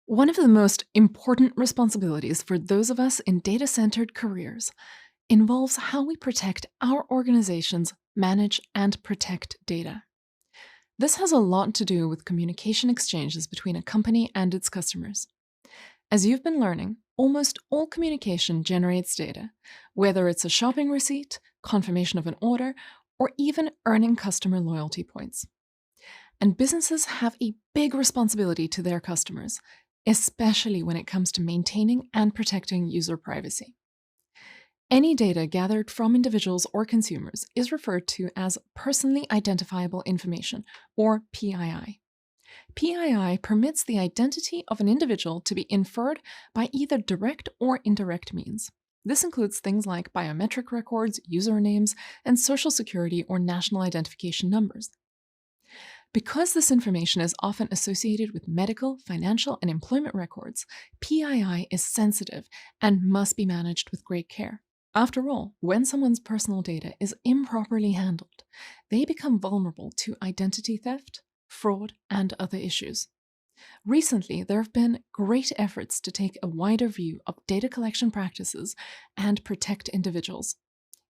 One of the most important responsibilities for those of us in data-centered careers involves how we protect our organizations, manage, and protect data. This has a lot to do with communication exchanges between a company and its customers. As you've been learning, almost all communication generates data, whether it's a shopping receipt, confirmation of an order, or even earning customer loyalty points. And businesses have a big responsibility to their customers, especially when it comes to maintaining and protecting user privacy. Any data gathered from individuals or consumers is referred to as personally identifiable information, or PII. PII permits the identity of an individual to be inferred by either direct or indirect means. This includes things like biometric records, usernames, and social security or national identification numbers. Because this information is often associated with medical, financial, and employment records, PII is sensitive and must be managed with great care. After all, when someone's personal data is improperly handled, they become vulnerable to identity theft, fraud, and other issues. Recently, there have been great efforts to take a wider view of data collection practices and protect individuals.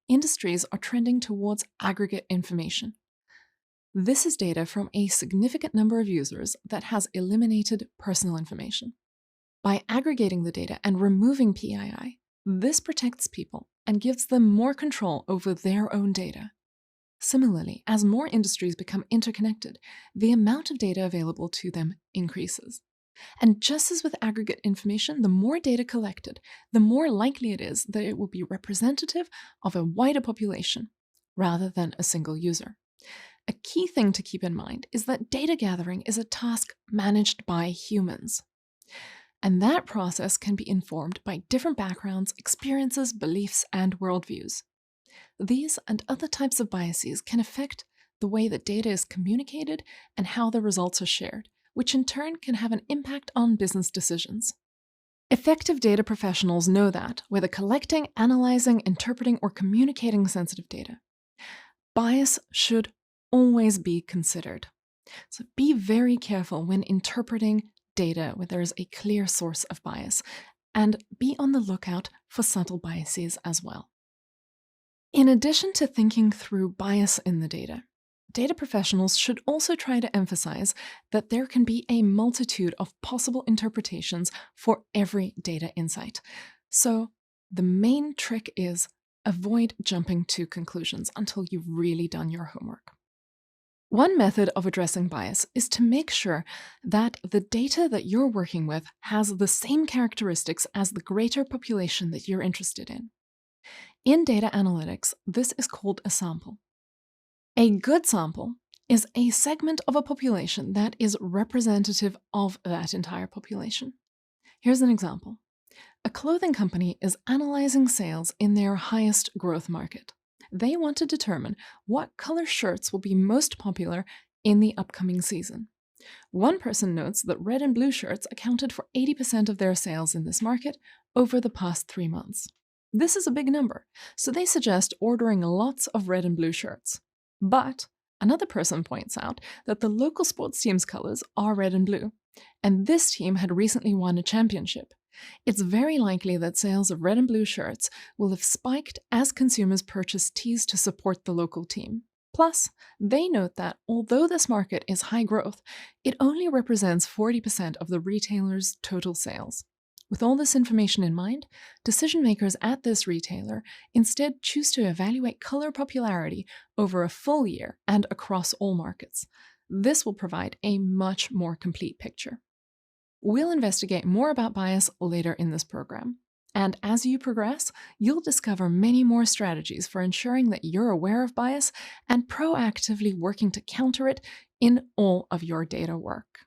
Industries are trending towards aggregate information. This is data from a significant number of users that has eliminated personal information. By aggregating the data and removing PII, this protects people and gives them more control over their own data. Similarly, as more industries become interconnected, the amount of data available to them increases. And just as with aggregate information, the more data collected, the more likely it is that it will be representative of a wider population, rather than a single user. A key thing to keep in mind is that data gathering is a task managed by humans. And that process can be informed by different backgrounds, experiences, beliefs, and worldviews. These and other types of biases can affect the way that data is communicated and how the results are shared, which in turn can have an impact on business decisions. Effective data professionals know that, whether collecting, analyzing, interpreting, or communicating sensitive data, bias should always be considered. So be very careful when interpreting data where there is a clear source of bias, and be on the lookout for subtle biases as well. In addition to thinking through bias in the data, data professionals should also try to emphasize that there can be a multitude of possible interpretations for every data insight. So the main trick is avoid jumping to conclusions until you've really done your homework. One method of addressing bias is to make sure that the data that you're working with has the same characteristics as the greater population that you're interested in. In data analytics, this is called a sample. A good sample is a segment of a population that is representative of that entire population. Here's an example. A clothing company is analyzing sales in their highest growth market. They want to determine what color shirts will be most popular in the upcoming season. One person notes that red and blue shirts accounted for 80% of their sales in this market over the past 3 months. This is a big number, so they suggest ordering lots of red and blue shirts. But another person points out that the local sports team's colors are red and blue, and this team had recently won a championship. It's very likely that sales of red and blue shirts will have spiked as consumers purchase tees to support the local team. Plus, they note that although this market is high growth, it only represents 40% of the retailer's total sales. With all this information in mind, decision makers at this retailer instead choose to evaluate color popularity over a full year and across all markets. This will provide a much more complete picture. We'll investigate more about bias later in this program. And as you progress, you'll discover many more strategies for ensuring that you're aware of bias and proactively working to counter it in all of your data work.